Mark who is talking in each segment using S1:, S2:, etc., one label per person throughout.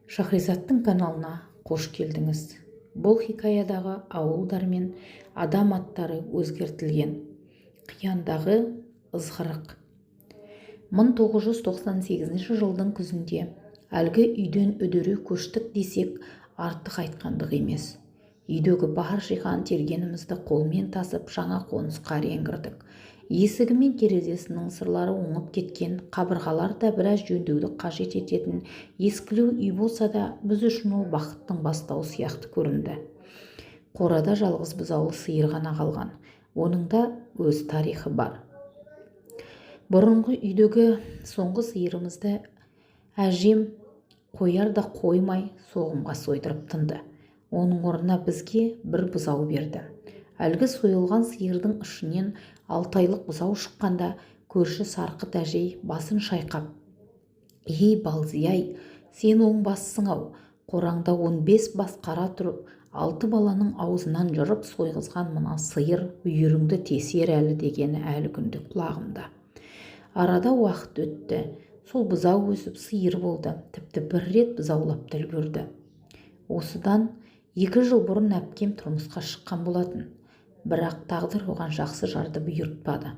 S1: Шахризаттың каналына қош келдіңіз. Бұл хикаядағы ауылдар мен адам аттары өзгертілген. Қияндағы ызғырық. 1998 жылдың күзінде әлгі үйден үдере көштік десек артық айтқандық емес. Үйдегі бар жиған тергенімізді қолмен тасып жаңа қонысқа әрең кірдік. Есігі мен терезесінің сырлары оңып кеткен, қабырғалар да біраз жөндеуді қажет ететін ескілеу үй болса да, біз үшін ол бақыттың бастауы сияқты көрінді. Қорада жалғыз бұзаулы сиыр ғана қалған. Оның да өз тарихы бар. Бұрынғы үйдегі соңғы сиырымызды әжем қояр да қоймай соғымға сойдырып тынды. Оның орнына бізге бір бұзау берді. Әлгі сойылған сиырдың ішінен 6 айлық бұзау шыққанда көрші Сарқыт әжей басын шайқап: «Ей балзияй, сен оңбассың-ау, қораңда 15 бас қара тұрып, 6 баланың аузынан жырып сойғызған мына сиыр үйіріңді тесер әлі» дегені әлі күнде құлағымда. Арада уақыт өтті. Сол бұзау өсіп сиыр болды. Тіпті бір рет бұзаулап та үлгерді. Осыдан 2 жыл бұрын әпкем тұрмысқа шыққан болатын. Бірақ тағдыр оған жақсы жарды бұйыртпады.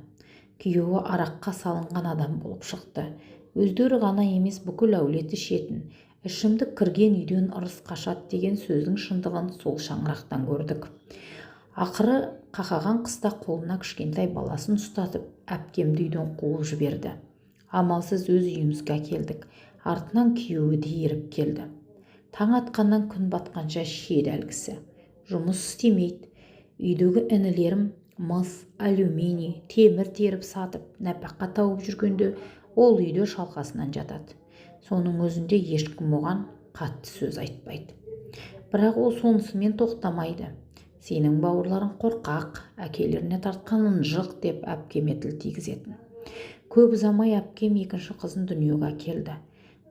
S1: Күйеуі араққа салынған адам болып шықты. Өздері ғана емес, бүкіл әулеті ішетін. Ішімдік кірген үйден ырыс қашады деген сөздің шындығын сол шаңырақтан көрдік. Ақыры қақаған қыста қолына кішкентай баласын ұстатып, әпкемді үйден қуып жіберді. Амалсыз өз үйімізге әкелдік. Артынан күйеуі де еріп келді. Таң атқаннан күн батқанша шиеді әлгісі. Жұмыс істемейді. Үйдегі інілерім мыс, алюминий, темір теріп сатып, нәпақа тауып жүргенде ол үйде шалқасынан жатады. Соның өзінде ешкім оған қатты сөз айтпайды. Бірақ ол сонысымен тоқтамайды. Сенің бауырларың қорқақ, әкелеріне тартқан ынжық деп әпкеме тіл тигізетін. Көп ұзамай әпкем екінші қызын дүниеге әкелді.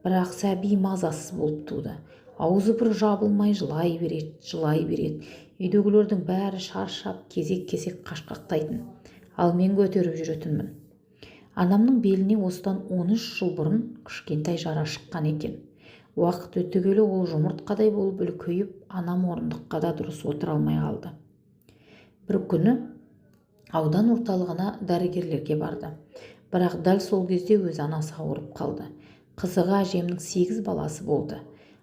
S1: Бірақ сәби мазасыз болып туды. Аузы бір жабылмай жылай береді. Үйдегілердің бәрі шаршап, кезек-кезек қашқақтайтын. Ал мен көтеріп жүретінмін. Анамның беліне осыдан 13 жыл бұрын кішкентай жара шыққан екен. Уақыт өте келе ол жұмыртқадай болып үлкейіп, анам орындыққа да дұрыс отыра алмай қалды. Бір күні аудан орталығына дәрігерлерге барды. Бірақ дәл сол кезде өз анасы ауырып қалды. Қызығы әжемнің 8 баласы болды.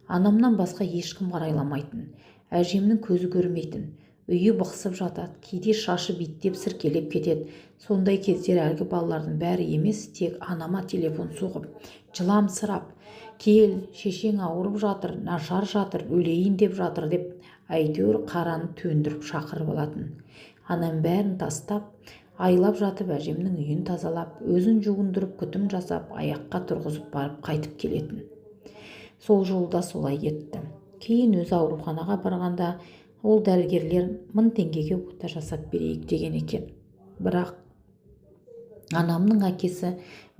S1: Анамнан басқа ешкім қарайламайтын. Әжемнің көзі көрмейтін. Үйі бықсып жатады, кейде шашы биттеп сіркелеп кетеді. Сондай кездер әлгі балалардың бәрі емес, тек анама телефон соғып, жыламсырап: «Кел, шешең ауырып жатыр, нашар жатыр, өлейін деп жатыр» деп әйтеуір қараны төндіріп шақырып алатын. Анам бәрін тастап, айлап жатып әжемнің үйін тазалап, өзін жуындырып, күтім жасап, аяққа тұрғызып барып қайтып келетін. Сол жолда солай кетті. Кейін өзі ауруханаға барғанда ол дәрігерлер 1000 теңгеге ота жасап берейік деген екен. Бірақ анамның әкесі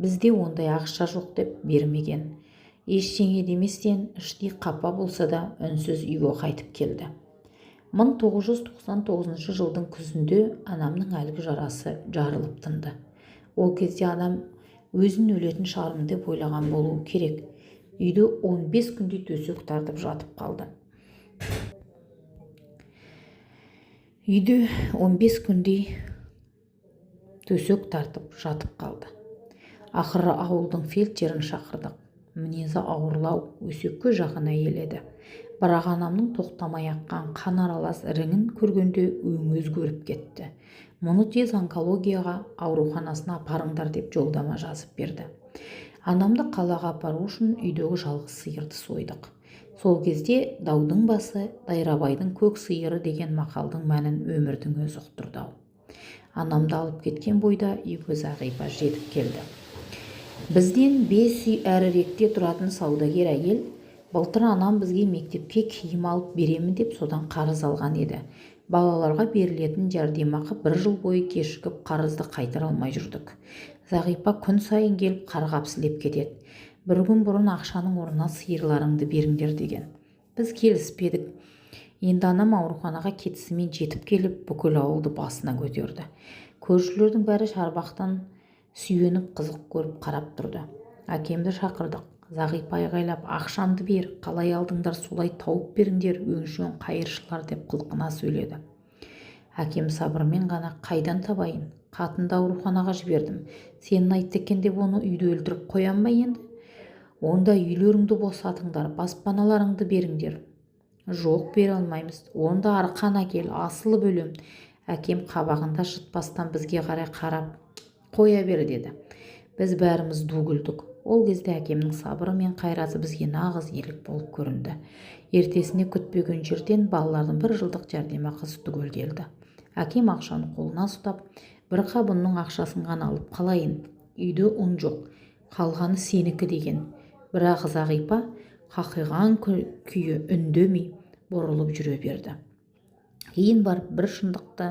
S1: бізде ондай ақша жоқ деп бермеген. Ештеңе деместен іштей қапа болса да үнсіз үйге қайтып келді. 1999 жылдың күзінде анамның әлгі жарасы жарылып тынды. Ол кезде адам өзін өлетін шығармын деп ойлаған болуы керек. Үйде 15 күндей төсек тартып жатып қалды. Ақыры ауылдың фельдшерін шақырдық. Мінезі ауырлау, өсекке жақын әйел еді. Бірақ анамның тоқтамай аққан қан аралас іріңін көргенде өңі өзгеріп кетті. Мұны тез онкологияға ауруханасына апарыңдар деп жолдама жазып берді. Анамды қалаға апару үшін үйдегі жалғыз сиырды сойдық. Сол кезде даудың басы Дайрабайдың көк сиыры деген мақалдың мәнін өмірдің өзі ұқтырды. Анамды алып кеткен бойда үйге Зағипа жетіп келді. Бізден 5 үй әріректе тұратын саудагер әйел былтыр анам бізге мектепке киім алып беремін деп содан қарыз алған еді. Балаларға берілетін жәрдемақы 1 жыл бойы кешігіп қарызды қайтара алмай жүрдік. Зағипа күн сайын келіп қарғап-сілеп кетеді. Бір күн бұрын ақшаның орнына сиырларыңды беріңдер деген. Біз келіспедік. Енді анам ауруханаға кетісімен жетіп келіп, бүкіл ауылды басына көтерді. Көршілердің бәрі шарбақтан сүйеніп қызық көріп қарап тұрды. Әкемді шақырдық. Зағипа айғайлап, ақшамды бер, қалай алдыңдар солай тауып беріңдер, өңшең қайыршылар деп қылқына сөйледі. Әкем сабырмен ғана, қайдан табайын? Қатынды ауруханаға жібердім. Сенің айтты екен деп оны үйде өлтіріп қоям ба енді? Онда үйлеріңді босатыңдар, баспаналарыңды беріңдер. Жоқ, бере алмаймыз. Онда арқан әкел, асылып өлем. Әкем қабағында шытпастан бізге қарай қарап, қоя бер деді. Біз бәріміз ду күлдік. Ол кезде әкемнің сабыры мен қайраты бізге нағыз ерлік болып көрінді. Ертесіне күтпеген жерден балалардың 1 жылдық жәрдемақысы түгел келді. Әкем ақшаны қолына ұстап, бір қап ұнның ақшасын ғана алып қалайын. Үйде ұн жоқ, қалғаны сенікі деген. Бірақ Зағипа қақиған күйі үндемей бұрылып жүре берді. Кейін барып бір шындықты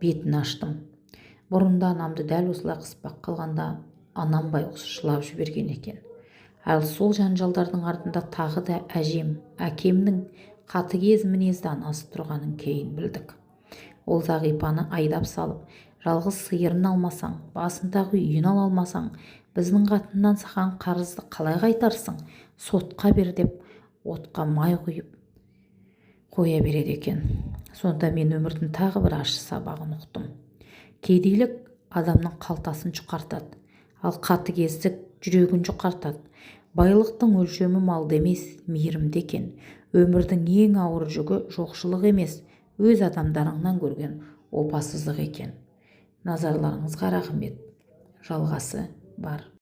S1: бетін аштым. Бұрында анамды дәл осылай қыспақ қалғанда анам байғұс жылап жіберген екен. Ал сол жанжалдардың артында тағы да әкемнің қатыгез мінезді анасы тұрғанын кейін білдік. Ол Зағипаны айдап салып, жалғыз сиырын алмасаң, басындағы үйін ала алмасаң, біздің қатыннан саған қарызды қалай қайтарсың? Сотқа бер деп отқа май құйып қоя береді екен. Сонда мен өмірдің тағы бір ащы сабағын ұқтым. Кедейлік адамның қалтасын жұқартады, ал қатыгездік жүрегін жұқартады. Байлықтың өлшемі малда емес, мейірімде екен. Өмірдің ең ауыр жүгі жоқшылық емес, өз адамдарыңнан көрген опасыздық екен. Назарларыңызға рахмет. Жалғасы бар.